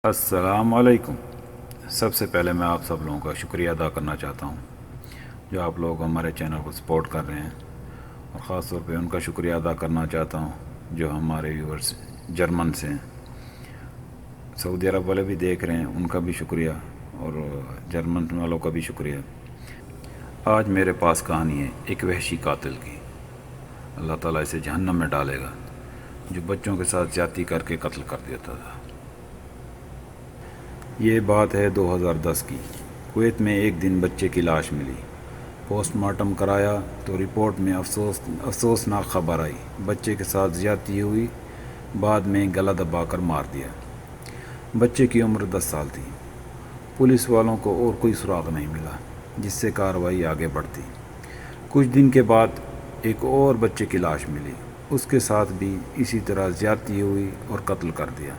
السلام علیکم۔ سب سے پہلے میں آپ سب لوگوں کا شکریہ ادا کرنا چاہتا ہوں جو آپ لوگ ہمارے چینل کو سپورٹ کر رہے ہیں، اور خاص طور پہ ان کا شکریہ ادا کرنا چاہتا ہوں جو ہمارے ویورز جرمن سے ہیں، سعودی عرب والے بھی دیکھ رہے ہیں، ان کا بھی شکریہ، اور جرمن والوں کا بھی شکریہ۔ آج میرے پاس کہانی ہے ایک وحشی قاتل کی۔ اللہ تعالیٰ اسے جہنم میں ڈالے گا، جو بچوں کے ساتھ زیادتی کر کے قتل کر دیتا تھا۔ یہ بات ہے 2010 کی۔ کویت میں ایک دن بچے کی لاش ملی۔ پوسٹ مارٹم کرایا تو رپورٹ میں افسوسناک خبر آئی، بچے کے ساتھ زیادتی ہوئی، بعد میں گلا دبا کر مار دیا۔ بچے کی عمر 10 سال تھی۔ پولیس والوں کو اور کوئی سراغ نہیں ملا جس سے کارروائی آگے بڑھتی۔ کچھ دن کے بعد ایک اور بچے کی لاش ملی، اس کے ساتھ بھی اسی طرح زیادتی ہوئی اور قتل کر دیا۔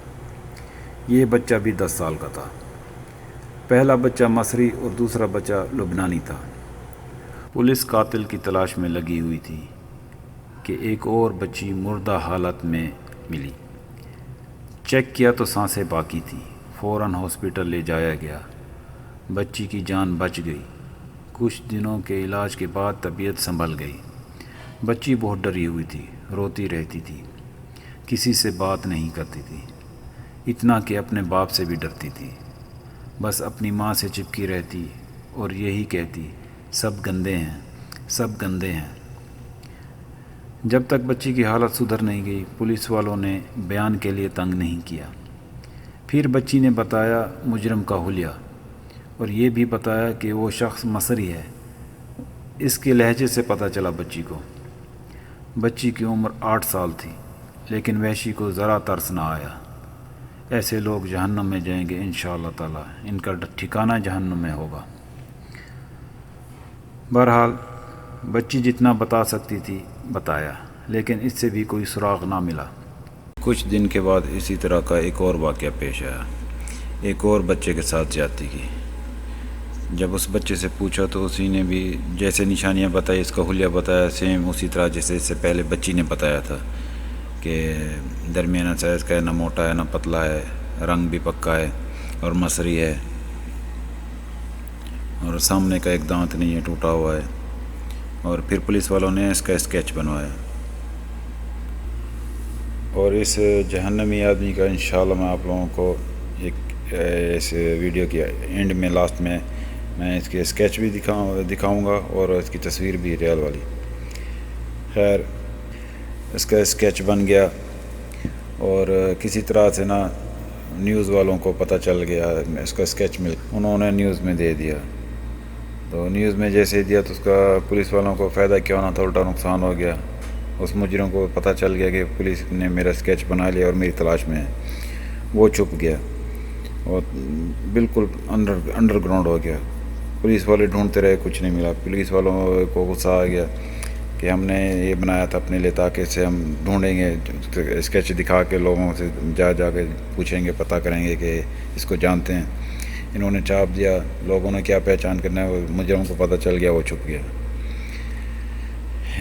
یہ بچہ بھی 10 سال کا تھا۔ پہلا بچہ مصری اور دوسرا بچہ لبنانی تھا۔ پولیس قاتل کی تلاش میں لگی ہوئی تھی کہ ایک اور بچی مردہ حالت میں ملی۔ چیک کیا تو سانسیں باقی تھیں، فوراً ہاسپٹل لے جایا گیا۔ بچی کی جان بچ گئی۔ کچھ دنوں کے علاج کے بعد طبیعت سنبھل گئی۔ بچی بہت ڈری ہوئی تھی، روتی رہتی تھی، کسی سے بات نہیں کرتی تھی، اتنا کہ اپنے باپ سے بھی ڈرتی تھی۔ بس اپنی ماں سے چپکی رہتی اور یہی کہتی، سب گندے ہیں، سب گندے ہیں۔ جب تک بچی کی حالت سدھر نہیں گئی، پولیس والوں نے بیان کے لیے تنگ نہیں کیا۔ پھر بچی نے بتایا مجرم کا حلیہ، اور یہ بھی بتایا کہ وہ شخص مصری ہے۔ اس کے لہجے سے پتہ چلا بچی کو۔ بچی کی عمر 8 سال تھی، لیکن وحشی کو ذرا ترس نہ آیا۔ ایسے لوگ جہنم میں جائیں گے انشاءاللہ تعالی، ان کا ٹھکانہ جہنم میں ہوگا۔ بہرحال بچی جتنا بتا سکتی تھی بتایا، لیکن اس سے بھی کوئی سراغ نہ ملا۔ کچھ دن کے بعد اسی طرح کا ایک اور واقعہ پیش آیا، ایک اور بچے کے ساتھ زیادتی کی۔ جب اس بچے سے پوچھا تو اسی نے بھی جیسے نشانیاں بتائی، اس کا حلیہ بتایا، سیم اسی طرح جیسے اس سے پہلے بچی نے بتایا تھا کہ درمیانہ سائز کا ہے، نہ موٹا ہے نہ پتلا ہے، رنگ بھی پکا ہے اور مصری ہے، اور سامنے کا ایک دانت نہیں ہے، ٹوٹا ہوا ہے۔ اور پھر پولیس والوں نے اس کا اسکیچ بنوایا، اور اس جہنمی آدمی کا انشاءاللہ میں آپ لوگوں کو ایک اس ویڈیو کی اینڈ میں لاسٹ میں اس کے اسکیچ بھی دکھاؤں گا، اور اس کی تصویر بھی ریال والی۔ خیر، اس کا اسکیچ بن گیا، اور کسی طرح سے نا نیوز والوں کو پتہ چل گیا، اس کا اسکیچ انہوں نے نیوز میں دے دیا۔ تو نیوز میں جیسے دیا تو اس کا پولیس والوں کو فائدہ کیا ہونا تھا، الٹا نقصان ہو گیا۔ اس مجرم کو پتہ چل گیا کہ پولیس نے میرا اسکیچ بنا لیا اور میری تلاش میں ہے، وہ چھپ گیا اور بالکل انڈر گراؤنڈ ہو گیا۔ پولیس والے ڈھونڈتے رہے، کچھ نہیں ملا۔ پولیس والوں کو غصہ آ گیا کہ ہم نے یہ بنایا تھا اپنے لیے تاکہ اسے ہم ڈھونڈیں گے، اسکیچ دکھا کے لوگوں سے جا کے پوچھیں گے، پتہ کریں گے کہ اس کو جانتے ہیں۔ انہوں نے چاپ دیا، لوگوں نے کیا پہچان کرنا ہے، مجرم کو پتہ چل گیا، وہ چھپ گیا۔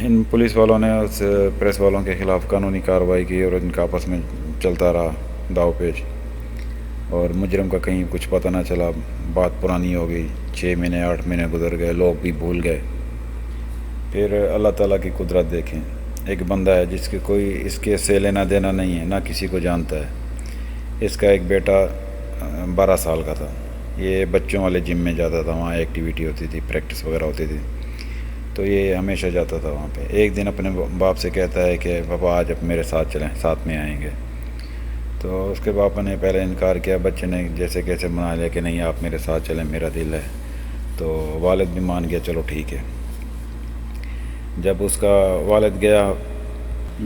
ان پولیس والوں نے اس پریس والوں کے خلاف قانونی کارروائی کی، اور ان کا آپس میں چلتا رہا داؤ پیچ، اور مجرم کا کہیں کچھ پتہ نہ چلا۔ بات پرانی ہو گئی، 6 مہینے 8 مہینے گزر گئے، لوگ بھی بھول گئے۔ پھر اللہ تعالیٰ کی قدرت دیکھیں، ایک بندہ ہے جس کے کوئی اس کے سے لینا دینا نہیں ہے، نہ کسی کو جانتا ہے۔ اس کا ایک بیٹا 12 سال کا تھا، یہ بچوں والے جم میں جاتا تھا، وہاں ایکٹیویٹی ہوتی تھی، پریکٹس وغیرہ ہوتی تھی، تو یہ ہمیشہ جاتا تھا وہاں پہ۔ ایک دن اپنے باپ سے کہتا ہے کہ پاپا آج اب میرے ساتھ چلیں، ساتھ میں آئیں گے۔ تو اس کے باپ نے پہلے انکار کیا، بچے نے جیسے کیسے منا لیا کہ نہیں آپ میرے ساتھ چلیں، میرا دل ہے۔ تو والد بھی مان گیا، چلو ٹھیک ہے۔ جب اس کا والد گیا،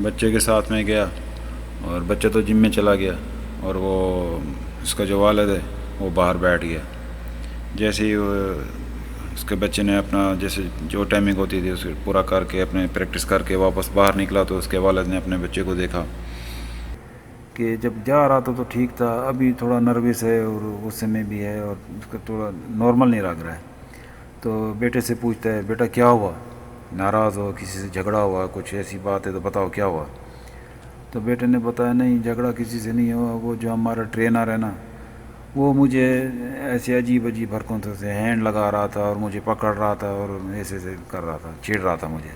بچے کے ساتھ میں گیا، اور بچہ تو جم میں چلا گیا، اور وہ اس کا جو والد ہے وہ باہر بیٹھ گیا۔ جیسے ہی اس کے بچے نے اپنا جیسے جو ٹائمنگ ہوتی تھی اسے پورا کر کے اپنے پریکٹس کر کے واپس باہر نکلا، تو اس کے والد نے اپنے بچے کو دیکھا کہ جب جا رہا تھا تو ٹھیک تھا، ابھی تھوڑا نروس ہے اور غصے میں بھی ہے، اور اس کا تھوڑا نارمل نہیں لگ رہا ہے۔ تو بیٹے سے پوچھتا ہے بیٹا کیا ہوا، ناراض ہو، کسی سے جھگڑا ہوا، کچھ ایسی بات ہے تو بتاؤ کیا ہوا۔ تو بیٹے نے بتایا نہیں جھگڑا کسی سے نہیں ہوا، وہ جو ہمارا ٹرینر ہے نا وہ مجھے ایسے عجیب حرکتوں سے ہینڈ لگا رہا تھا اور مجھے پکڑ رہا تھا اور ایسے کر رہا تھا، چھیڑ رہا تھا مجھے۔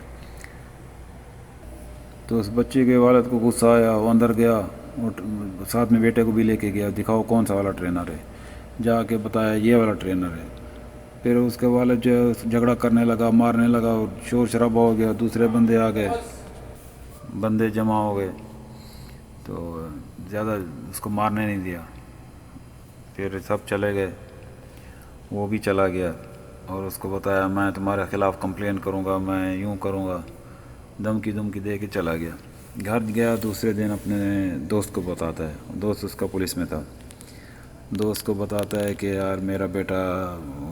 تو اس بچے کے والد کو غصہ آیا، وہ اندر گیا اور ساتھ میں بیٹے کو بھی لے کے گیا، دکھاؤ کون سا والا ٹرینر ہے، جا کے بتایا یہ والا ٹرینر ہے۔ پھر اس کے والد جو ہے جھگڑا کرنے لگا، مارنے لگا اور شور شرابہ ہو گیا، دوسرے بندے آ گئے، بندے جمع ہو گئے تو زیادہ اس کو مارنے نہیں دیا۔ پھر سب چلے گئے، وہ بھی چلا گیا اور اس کو بتایا میں تمہارے خلاف کمپلین کروں گا، میں یوں کروں گا، دھمکی دے کے چلا گیا۔ گھر گیا، دوسرے دن اپنے دوست کو بتاتا ہے، دوست اس کا پولیس میں تھا، دوست کو بتاتا ہے کہ یار میرا بیٹا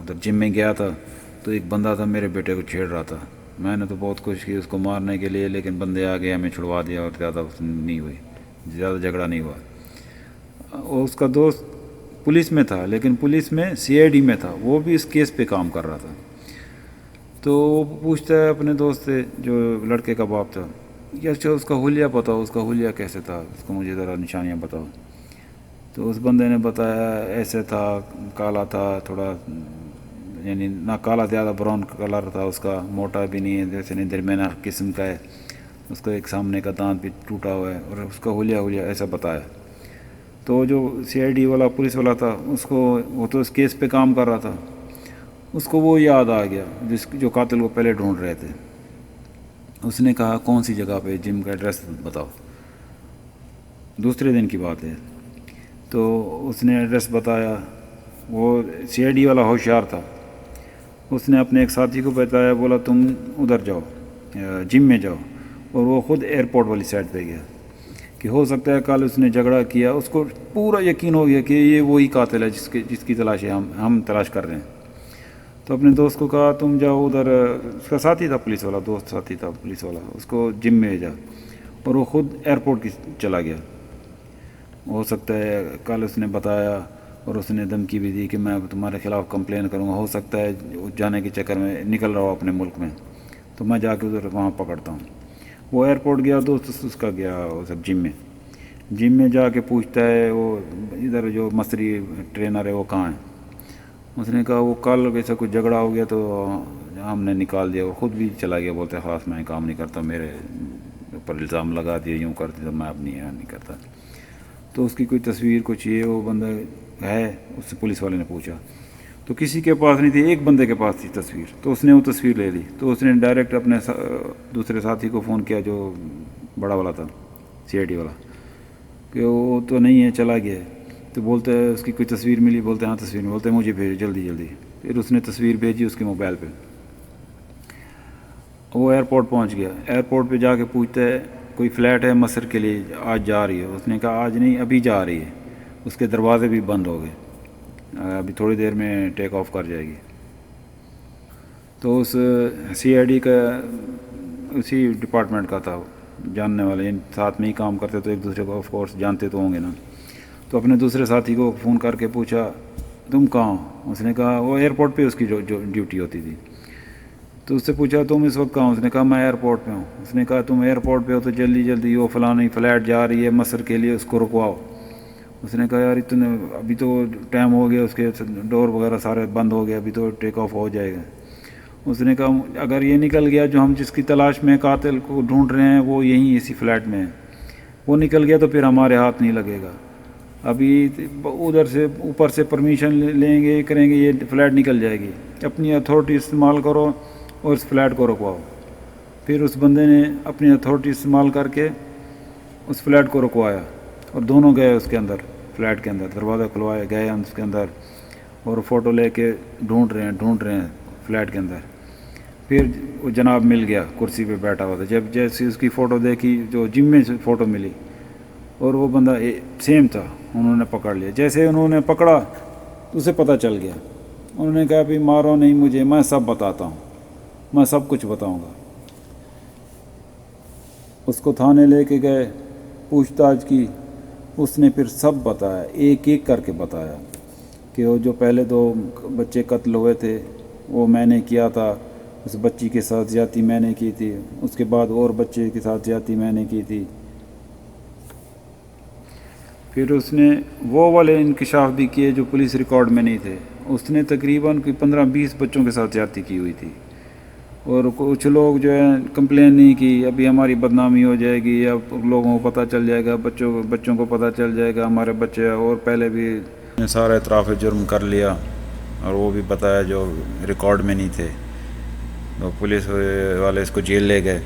ادھر جم میں گیا تھا تو ایک بندہ تھا میرے بیٹے کو چھیڑ رہا تھا، میں نے تو بہت کوشش کی اس کو مارنے کے لیے لیکن بندے آ گئے، ہمیں چھڑوا دیا اور زیادہ نہیں ہوئی، زیادہ جھگڑا نہیں ہوا۔ اور اس کا دوست پولیس میں تھا لیکن پولیس میں CID میں تھا، وہ بھی اس کیس پہ کام کر رہا تھا۔ تو وہ پوچھتا ہے اپنے دوست سے جو لڑکے کا باپ تھا، یا اچھا اس کا حلیہ بتاؤ، اس کا حلیہ کیسے تھا، اس کو مجھے ذرا نشانیاں بتاؤ۔ تو اس بندے نے بتایا ایسے تھا، کالا تھا تھوڑا، یعنی نہ کالا زیادہ، براؤن کلر تھا اس کا، موٹا بھی نہیں ہے جیسے نہیں، درمیانہ قسم کا ہے، اس کا ایک سامنے کا دانت بھی ٹوٹا ہوا ہے، اور اس کا حلیہ ایسا بتایا۔ تو جو CID والا پولیس والا تھا اس کو، وہ تو اس کیس پہ کام کر رہا تھا، اس کو وہ یاد آ گیا جو قاتل کو پہلے ڈھونڈ رہے تھے۔ اس نے کہا کون سی جگہ پہ، جم کا ایڈریس بتاؤ، دوسرے دن کی بات ہے۔ تو اس نے ایڈریس بتایا، وہ CID والا ہوشیار تھا، اس نے اپنے ایک ساتھی کو بتایا، بولا تم ادھر جاؤ، جم میں جاؤ، اور وہ خود ایئرپورٹ والی سائڈ پہ گیا کہ ہو سکتا ہے کل اس نے جھگڑا کیا، اس کو پورا یقین ہو گیا کہ یہ وہی قاتل ہے جس کی تلاش ہے ہم تلاش کر رہے ہیں۔ تو اپنے دوست کو کہا تم جاؤ ادھر، اس کا ساتھی تھا پولیس والا، دوست ساتھی تھا پولیس والا، اس کو جم میں بھیجا اور وہ خود ایئرپورٹ کی چلا گیا۔ ہو سکتا ہے کل اس نے بتایا اور اس نے دھمکی بھی دی کہ میں تمہارے خلاف کمپلین کروں گا، ہو سکتا ہے جانے کے چکر میں نکل رہا ہو اپنے ملک میں، تو میں جا کے ادھر وہاں پکڑتا ہوں۔ وہ ایئرپورٹ گیا، دوست اس کا گیا وہ سب جم میں جا کے پوچھتا ہے وہ ادھر جو مصری ٹرینر ہے وہ کہاں ہے۔ اس نے کہا وہ کل ایسا کچھ جھگڑا ہو گیا تو ہم نے نکال دیا، اور خود بھی چلا گیا، بولتے خلاص میں کام نہیں کرتا، میرے اوپر الزام لگا دیا، یوں کرتے تو میں اب نہیں کرتا۔ تو اس کی کوئی تصویر کچھ یہ وہ بندہ ہے، اس سے پولیس والے نے پوچھا تو کسی کے پاس نہیں تھی، ایک بندے کے پاس تھی تصویر، تو اس نے وہ تصویر لے لی۔ تو اس نے ڈائریکٹ اپنے دوسرے ساتھی کو فون کیا جو بڑا والا تھا CID والا، کہ وہ تو نہیں ہے، چلا گیا ہے۔ تو بولتے ہیں اس کی کوئی تصویر ملی، بولتے ہاں تصویر، بولتے ہیں مجھے بھیجو جلدی۔ پھر اس نے تصویر بھیجی اس کے موبائل پہ، وہ ایئرپورٹ پہنچ گیا۔ ایئرپورٹ پہ جا کے پوچھتا ہے کوئی فلائٹ ہے مصر کے لیے آج جا رہی ہے، اس نے کہا آج نہیں ابھی جا رہی ہے، اس کے دروازے بھی بند ہو گئے، ابھی تھوڑی دیر میں ٹیک آف کر جائے گی۔ تو اس CID کا اسی ڈپارٹمنٹ کا تھا، جاننے والے ساتھ میں ہی کام کرتے تو ایک دوسرے کو آف کورس جانتے تو ہوں گے نا۔ تو اپنے دوسرے ساتھی کو فون کر کے پوچھا تم کہاں ہو؟ اس نے کہا وہ ایئرپورٹ پہ اس کی جو ڈیوٹی ہوتی تھی۔ تو اس سے پوچھا تم اس وقت کہاں ہو؟ اس نے کہا میں ایئرپورٹ پہ ہوں۔ اس نے کہا تم ایئرپورٹ پہ ہو تو جلدی وہ فلانی فلائٹ جا رہی ہے مصر کے لیے، اس کو رکواؤ۔ اس نے کہا یار اتنے ابھی تو ٹائم ہو گیا، اس کے ڈور وغیرہ سارے بند ہو گئے، ابھی تو ٹیک آف ہو جائے گا۔ اس نے کہا اگر یہ نکل گیا جو ہم جس کی تلاش میں قاتل کو ڈھونڈ رہے ہیں وہ یہیں اسی فلیٹ میں ہے، وہ نکل گیا تو پھر ہمارے ہاتھ نہیں لگے گا، ابھی ادھر سے اوپر سے پرمیشن لیں گے کریں گے، یہ فلیٹ نکل جائے گی، اپنی اتھارٹی استعمال کرو اور اس فلیٹ کو رکواؤ۔ پھر اس بندے نے اپنی اتھارٹی استعمال کر کے اس فلیٹ کو رکوایا اور دونوں گئے اس کے اندر، فلیٹ کے اندر دروازہ کھلوایا، گئے اس کے اندر اور فوٹو لے کے ڈھونڈ رہے ہیں فلیٹ کے اندر۔ پھر وہ جناب مل گیا، کرسی پہ بیٹھا ہوا تھا، جب جیسے اس کی فوٹو دیکھی جو جم میں سے فوٹو ملی اور وہ بندہ سیم تھا، انہوں نے پکڑ لیا۔ جیسے انہوں نے پکڑا تو اسے پتہ چل گیا، انہوں نے کہا بھی مارو نہیں مجھے، میں سب بتاتا ہوں، میں سب کچھ بتاؤں گا۔ اس کو تھانے لے کے گئے، پوچھ تاچھ کی، اس نے پھر سب بتایا، ایک ایک کر کے بتایا کہ وہ جو پہلے 2 بچے قتل ہوئے تھے وہ میں نے کیا تھا، اس بچی کے ساتھ زیادتی میں نے کی تھی، اس کے بعد اور بچے کے ساتھ زیادتی میں نے کی تھی۔ پھر اس نے وہ والے انکشاف بھی کیے جو پولیس ریکارڈ میں نہیں تھے. اس نے تقریباً کوئی 15-20 بچوں کے ساتھ زیادتی کی ہوئی تھی. اور کچھ لوگ جو ہے کمپلین نہیں کی، ابھی ہماری بدنامی ہو جائے گی، اب لوگوں کو پتہ چل جائے گا، بچوں کو پتہ چل جائے گا ہمارے بچے. اور پہلے بھی نے سارا اعتراف جرم کر لیا اور وہ بھی بتایا جو ریکارڈ میں نہیں تھے. تو پولیس والے اس کو جیل لے گئے.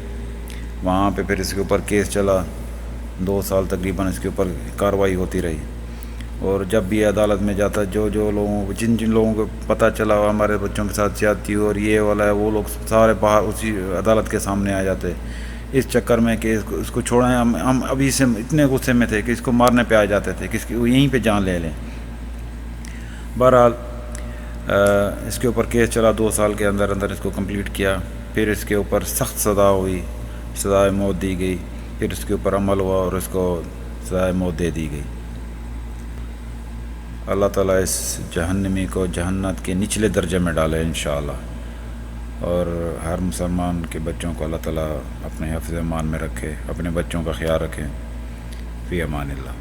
وہاں پہ پھر اس کے اوپر کیس چلا، 2 سال تقریباً اس کے اوپر کارروائی ہوتی رہی. اور جب بھی عدالت میں جاتا، جو لوگوں کو جن لوگوں کو پتہ چلا ہمارے بچوں کے ساتھ زیادتی ہو اور یہ والا ہے، وہ لوگ سارے باہر اسی عدالت کے سامنے آ جاتے اس چکر میں کہ اس کو چھوڑیں. ہم ابھی سے اتنے غصے میں تھے کہ اس کو مارنے پہ آ جاتے تھے کہ یہیں پہ جان لے لیں. بہرحال اس کے اوپر کیس چلا، 2 سال کے اندر اس کو کمپلیٹ کیا. پھر اس کے اوپر سخت سزا ہوئی، سزائے موت دی گئی. پھر اس کے اوپر عمل ہوا اور اس کو سزائے موت دے دی گئی. اللہ تعالیٰ اس جہنمی کو جہنت کے نچلے درجے میں ڈالے انشاءاللہ. اور ہر مسلمان کے بچوں کو اللہ تعالیٰ اپنے حفظ امان میں رکھے، اپنے بچوں کا خیال رکھے. فی امان اللہ.